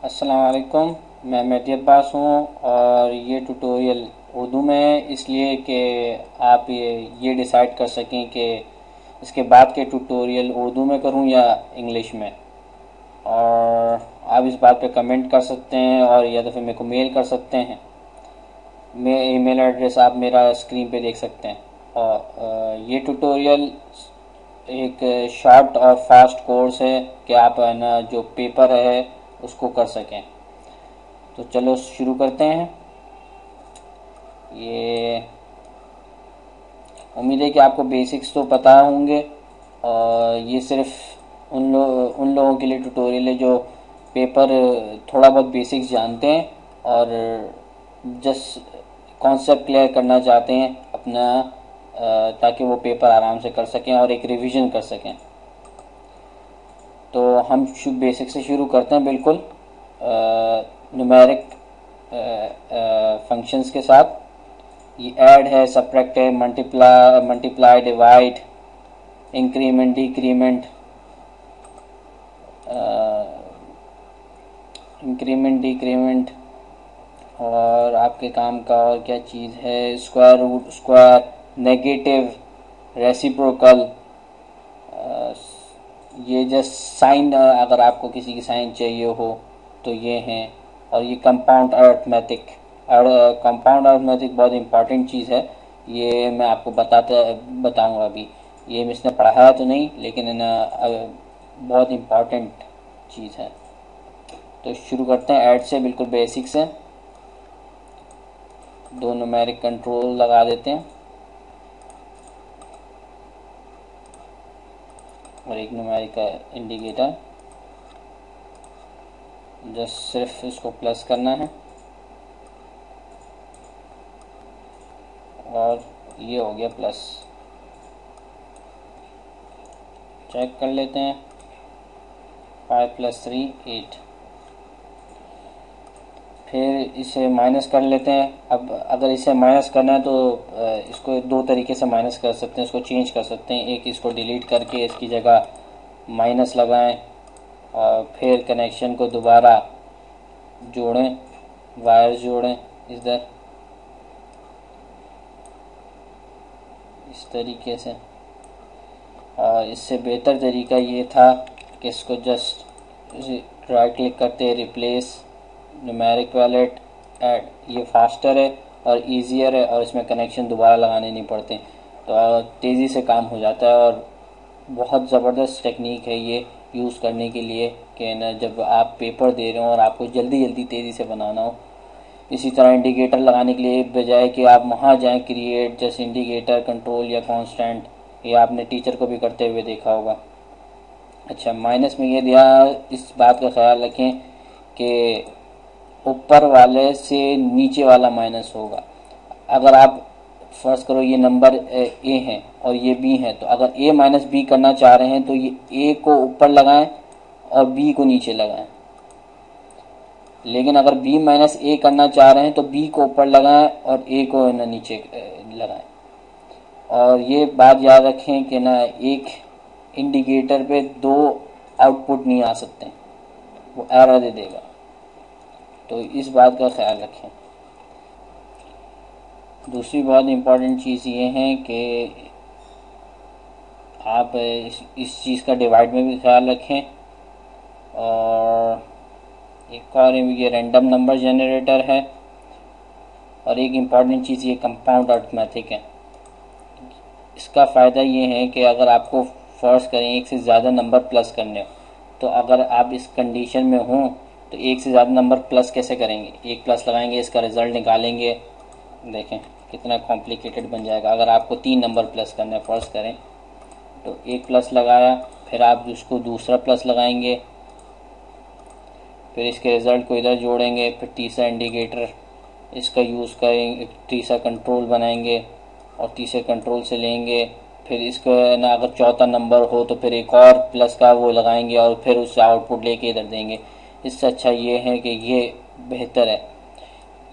अस्सलाम वालेकुम। मैं मेहदी अब्बास हूँ और ये ट्यूटोरियल उर्दू में है इसलिए कि आप ये डिसाइड कर सकें कि इसके बाद के ट्यूटोरियल उर्दू में करूँ या इंग्लिश में। और आप इस बात पे कमेंट कर सकते हैं और या तो फिर मेरे को मेल कर सकते हैं। मेरा ईमेल एड्रेस आप मेरा स्क्रीन पे देख सकते हैं। और ये ट्यूटोरियल एक शॉर्ट और फास्ट कोर्स है कि आप है ना जो पेपर है उसको कर सकें। तो चलो शुरू करते हैं। ये उम्मीद है कि आपको बेसिक्स तो पता होंगे और ये सिर्फ उन लोगों के लिए ट्यूटोरियल है जो पेपर थोड़ा बहुत बेसिक्स जानते हैं और जस्ट कॉन्सेप्ट क्लियर करना चाहते हैं अपना, ताकि वो पेपर आराम से कर सकें और एक रिवीजन कर सकें। तो हम बेसिक से शुरू करते हैं बिल्कुल न्यूमेरिक फंक्शंस के साथ। ये ऐड है, सब्ट्रैक्ट है, मल्टीप्लाई, डिवाइड, इंक्रीमेंट, डिक्रीमेंट, और आपके काम का और क्या चीज़ है, square root, square, negative, reciprocal. ये जस्ट साइन, अगर आपको किसी की साइन चाहिए हो तो ये हैं। और ये कंपाउंड अर्थमेटिक बहुत इम्पॉर्टेंट चीज़ है। ये मैं आपको बताऊंगा अभी। ये इसने पढ़ाया तो नहीं लेकिन बहुत इम्पॉर्टेंट चीज़ है। तो शुरू करते हैं ऐड से, बिल्कुल बेसिक से। दो न्यूमेरिक कंट्रोल लगा देते हैं और एक न्यूमेरिक इंडिकेटर। जस्ट सिर्फ इसको प्लस करना है और ये हो गया प्लस। चेक कर लेते हैं। 5 + 3 8। फिर इसे माइनस कर लेते हैं। अब अगर इसे माइनस करना है तो इसको दो तरीके से माइनस कर सकते हैं, इसको चेंज कर सकते हैं। एक, इसको डिलीट करके इसकी जगह माइनस लगाएं और फिर कनेक्शन को दोबारा जोड़ें, वायर जोड़ें इधर इस तरीके से। और इससे बेहतर तरीका ये था कि इसको जस्ट राइट क्लिक करते रिप्लेस न्यूमेरिक वैलेट ऐड। ये फास्टर है और इजीयर है और इसमें कनेक्शन दोबारा लगाने नहीं पड़ते, तो तेज़ी से काम हो जाता है। और बहुत ज़बरदस्त टेक्निक है ये यूज़ करने के लिए कि ना जब आप पेपर दे रहे हो और आपको जल्दी जल्दी तेज़ी से बनाना हो। इसी तरह इंडिकेटर लगाने के लिए बजाय कि आप वहाँ जाएं क्रिएट जैसे इंडिकेटर, कंट्रोल या कांस्टेंट, ये आपने टीचर को भी करते हुए देखा होगा। अच्छा, माइनस में ये दिया, इस बात का ख्याल रखें कि ऊपर वाले से नीचे वाला माइनस होगा। अगर आप फर्ज करो ये नंबर ए है और ये बी है, तो अगर ए माइनस बी करना चाह रहे हैं तो ये ए को ऊपर लगाएं और बी को नीचे लगाएं। लेकिन अगर बी माइनस ए करना चाह रहे हैं तो बी को ऊपर लगाएं और ए को ना नीचे लगाएं। और ये बात याद रखें कि ना एक इंडिकेटर पे दो आउटपुट नहीं आ सकते, वो एरर दे देगा, तो इस बात का ख्याल रखें। दूसरी बहुत इम्पॉर्टेंट चीज़ ये है कि आप इस चीज़ का डिवाइड में भी ख्याल रखें। और एक और ये रैंडम नंबर जनरेटर है। और एक इम्पॉर्टेंट चीज़ ये कंपाउंड अर्थमेटिक है। इसका फ़ायदा ये है कि अगर आपको फर्ज करें एक से ज़्यादा नंबर प्लस करने हो, तो अगर आप इस कंडीशन में हों तो एक से ज़्यादा नंबर प्लस कैसे करेंगे। एक प्लस लगाएंगे, इसका रिज़ल्ट निकालेंगे, देखें कितना कॉम्प्लिकेटेड बन जाएगा। अगर आपको 3 नंबर प्लस करना है फर्ज करें, तो एक प्लस लगाया, फिर आप उसको दूसरा प्लस लगाएंगे, फिर इसके रिज़ल्ट को इधर जोड़ेंगे, फिर तीसरा इंडिकेटर इसका यूज़ करेंगे, तीसरा कंट्रोल बनाएंगे और तीसरे कंट्रोल से लेंगे। फिर इसको ना अगर चौथा नंबर हो तो फिर एक और प्लस का वो लगाएंगे और फिर उससे आउटपुट लेके इधर देंगे। इससे अच्छा ये है कि ये बेहतर है।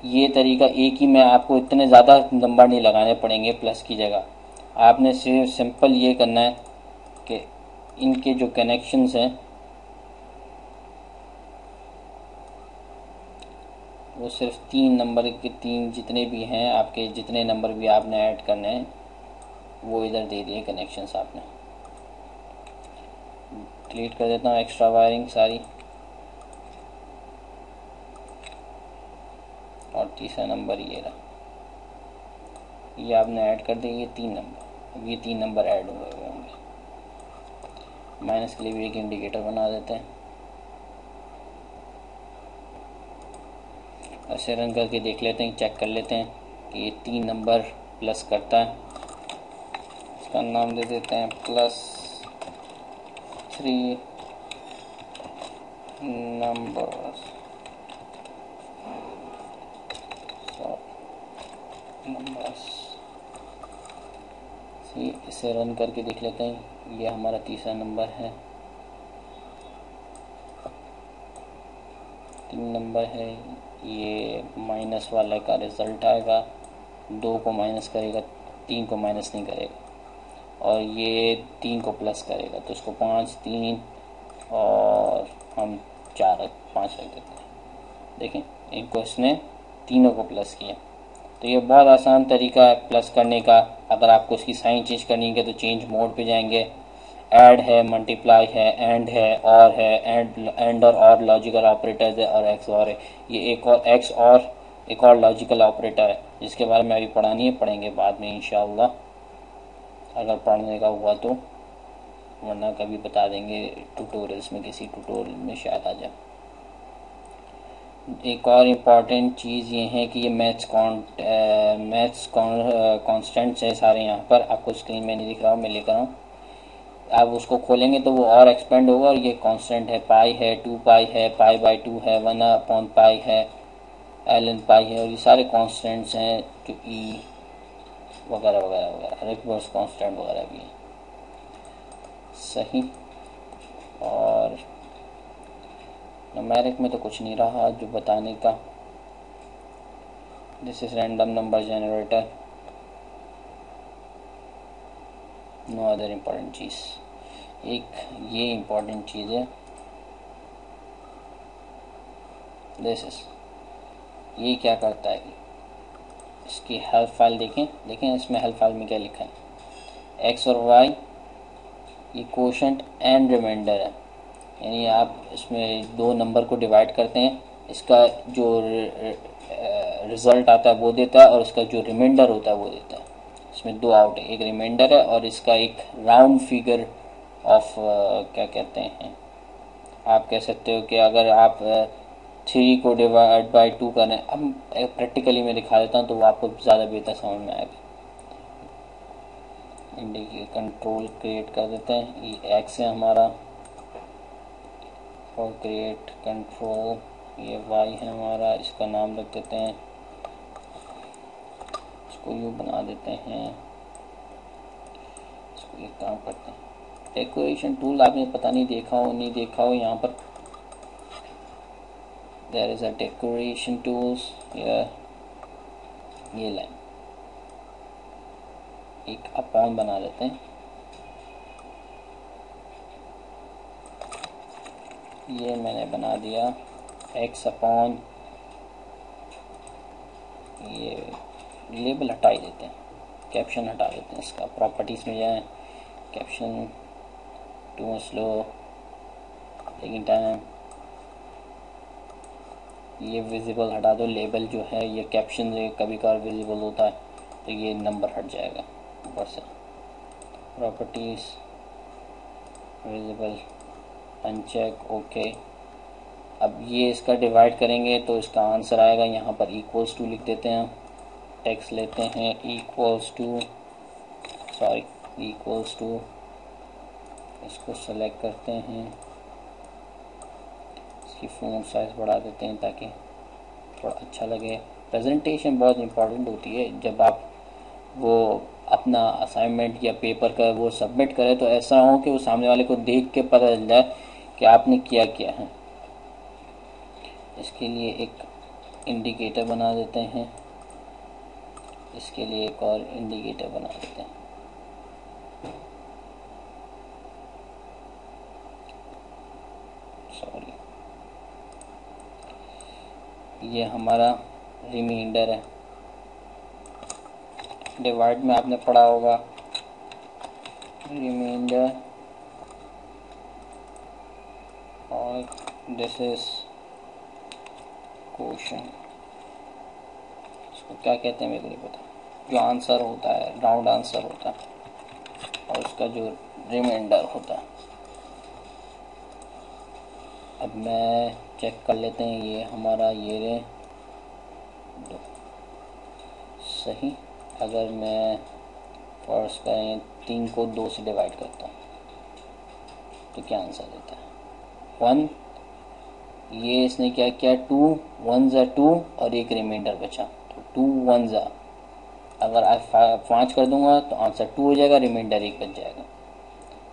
ये तरीका एक ही में आपको इतने ज़्यादा नंबर नहीं लगाने पड़ेंगे प्लस की जगह। आपने सिर्फ सिंपल ये करना है कि इनके जो कनेक्शंस हैं वो सिर्फ 3 नंबर के 3 जितने भी हैं आपके, जितने नंबर भी आपने ऐड करने हैं वो इधर दे दिए कनेक्शंस आपने। डिलीट कर देता हूँ एक्स्ट्रा वायरिंग सारी। और तीसरा नंबर ये रहा, ये आपने ऐड कर दिए ये 3 नंबर। अब ये 3 नंबर ऐड हुए हुए होंगे। माइनस के लिए भी एक इंडिकेटर बना देते हैं। ऐसे रन करके देख लेते हैं, चेक कर लेते हैं कि ये 3 नंबर प्लस करता है। इसका नाम दे देते हैं +3 नंबर्स इसे रन करके देख लेते हैं। ये हमारा तीसरा नंबर है, 3 नंबर है। ये माइनस वाले का रिज़ल्ट आएगा, 2 को माइनस करेगा, 3 को माइनस नहीं करेगा, और ये 3 को प्लस करेगा। तो इसको 5 3 और हम 4 5 रख देते हैं। देखें इनको इसने तीनों को प्लस किया। तो ये बहुत आसान तरीका है प्लस करने का। अगर आपको इसकी साइन चेंज करनी है तो चेंज मोड पे जाएंगे। ऐड है, मल्टीप्लाई है, एंड है, और है, एंड और लॉजिकल ऑपरेटर है, और एक्स और है। ये एक और एक्स और एक और लॉजिकल ऑपरेटर है जिसके बारे में अभी पढ़ा नहीं है, पढ़ेंगे बाद में इंशाअल्लाह, अगर पढ़ने का हुआ तो, वरना कभी बता देंगे ट्यूटोरियल्स में, किसी ट्यूटोरियल में शायद आ जाए। एक और इम्पॉर्टेंट चीज़ ये है कि ये मैथ्स कॉन्स्टेंट्स है सारे यहाँ पर। आपको स्क्रीन में नहीं दिख रहा हूँ, मैं लिख रहा हूँ। आप उसको खोलेंगे तो वो और एक्सपेंड होगा। और ये कांस्टेंट है, पाई है, 2 पाई है, पाई/2 है, 1/पाई है, ln पाई है, और ये सारे कांस्टेंट्स हैं जो ई वगैरह वगैरह वगैरह, रिवर्स कांस्टेंट वगैरह भी है। सही। और न्यूमेरिक में तो कुछ नहीं रहा जो बताने का। This is random number generator, no other important चीज़। एक ये इम्पोर्टेंट चीज़ है, दिस इज, ये क्या करता है, इसकी हेल्प फाइल देखें इसमें हेल्प फाइल में क्या लिखा है। एक्स और वाई ये कोशेंट एंड रिमाइंडर है, यानी आप इसमें 2 नंबर को डिवाइड करते हैं, इसका जो रिज़ल्ट आता है वो देता है, और इसका जो रिमाइंडर होता है वो देता है। इसमें 2 आउट है, एक रिमाइंडर है और इसका एक राउंड फिगर ऑफ क्या कहते हैं, आप कह सकते हो कि अगर आप 3 को डिवाइड बाई 2 करें, अब प्रैक्टिकली मैं दिखा देता हूँ तो वो आपको ज़्यादा बेहतर समझ में आएगा। इंडिकेटर कंट्रोल क्रिएट कर देते हैं, ये एक्स है हमारा, और क्रिएट कंट्रोल, ये वाई है हमारा, इसका नाम रख देते हैं, इसको यू बना देते हैं। इसको एक काम करते हैं, डेकोरेशन टूल आपने पता नहीं देखा हो नहीं देखा हो, यहाँ पर there is a decoration tools, ये लाइन एक अपॉन बना देते हैं। ये मैंने बना दिया एक्स अपॉन, ये लेबल हटा ही देते हैं, कैप्शन हटा देते हैं इसका। प्रॉपर्टीज़ में जाएं, caption to slow taking time, ये विजिबल हटा दो। लेबल जो है ये कैप्शन कभी कभार विजिबल होता है तो ये नंबर हट जाएगा ऊपर से। Properties visible uncheck, okay. अब ये इसका डिवाइड करेंगे तो इसका आंसर आएगा, यहाँ पर इक्वल्स टू लिख देते हैं, टेक्स्ट लेते हैं, इक्वल्स टू, इसको सेलेक्ट करते हैं, इसकी फ़ॉन्ट साइज़ बढ़ा देते हैं ताकि थोड़ा अच्छा लगे। प्रेजेंटेशन बहुत इम्पोर्टेंट होती है, जब आप वो अपना असाइनमेंट या पेपर का वो सबमिट करें तो ऐसा हो कि वो सामने वाले को देख के पता चल जाए कि आपने किया क्या है। इसके लिए एक इंडिकेटर बना देते हैं, इसके लिए एक और इंडिकेटर बना देते हैं। ये हमारा रिमाइंडर है। डिवाइड में आपने पढ़ा होगा रिमाइंडर और दिस इज क्वेश्चन। इसको क्या कहते हैं मेरे को नहीं पता, जो आंसर होता है, राउंड आंसर होता है, और उसका जो रिमाइंडर होता है। अब मैं चेक कर लेते हैं, ये हमारा ये रे सही। अगर मैं फर्स्ट करें 3 को 2 से डिवाइड करता हूँ तो क्या आंसर देता है 1। ये इसने क्या किया 2 1 ज़ा 2 और एक रिमाइंडर बचा, तो 2 1 ज़ा, अगर आप 5 कर दूंगा तो आंसर 2 हो जाएगा, रिमाइंडर 1 बच जाएगा।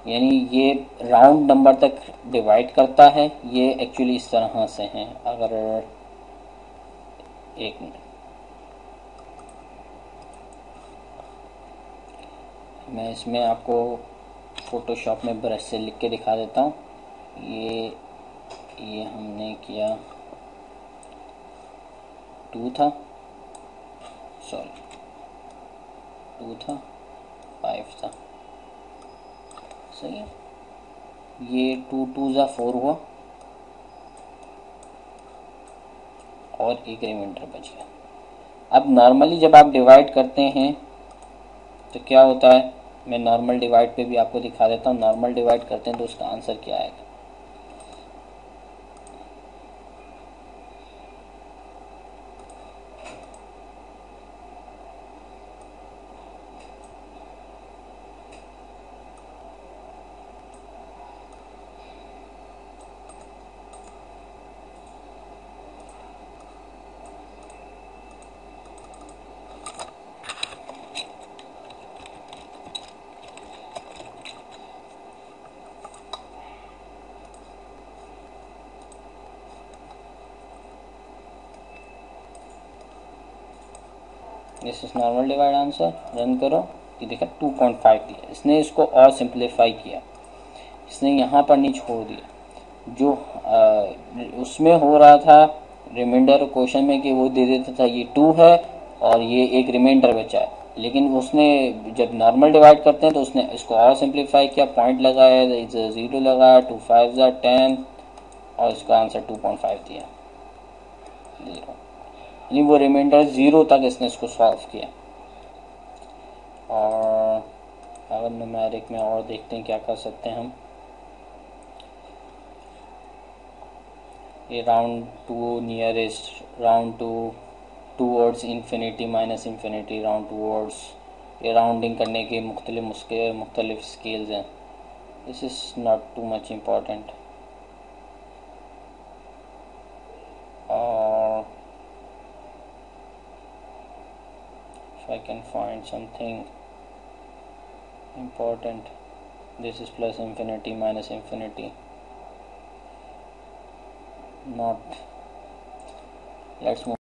यानी ये राउंड नंबर तक डिवाइड करता है। ये एक्चुअली इस तरह से है। अगर एक मिनट, मैं इसमें आपको फोटोशॉप में ब्रश से लिख के दिखा देता हूँ। ये हमने किया 2 था, सॉरी 2 था 5 था, सही है। ये 2 2 ज़ा 4 हुआ और एक रिमाइंडर बच गया। अब नॉर्मली जब आप डिवाइड करते हैं तो क्या होता है, मैं नॉर्मल डिवाइड पे भी आपको दिखा देता हूँ। नॉर्मल डिवाइड करते हैं तो उसका आंसर क्या आएगा। This is normal divide answer. Run करो, ये देखा 2.5 दिया। इसने इसको और सिंप्लीफाई किया, इसने यहाँ पर नहीं छोड़ दिया। जो उसमें हो रहा था रिमाइंडर क्वेश्चन में कि वो दे देता था ये 2 है और ये एक रिमाइंडर बचा है, लेकिन उसने जब नॉर्मल डिवाइड करते हैं तो उसने इसको और सिंप्लीफाई किया, पॉइंट लगाया, 0 लगाया, 2 5 ज़ा 10 और इसका आंसर 2.5 दिया 0। यानी वो रिमाइंडर 0 तक इसने इसको सॉल्व किया। और अगर न्यूमेरिक में और देखते हैं क्या कर सकते हैं हम, ये round to nearest, round towards infinity minus infinity, round towards, ये राउंडिंग करने के मुख्तलिफ स्केल्स हैं। This is not too much important. और if I can find something important, this is plus infinity minus infinity, not, let's move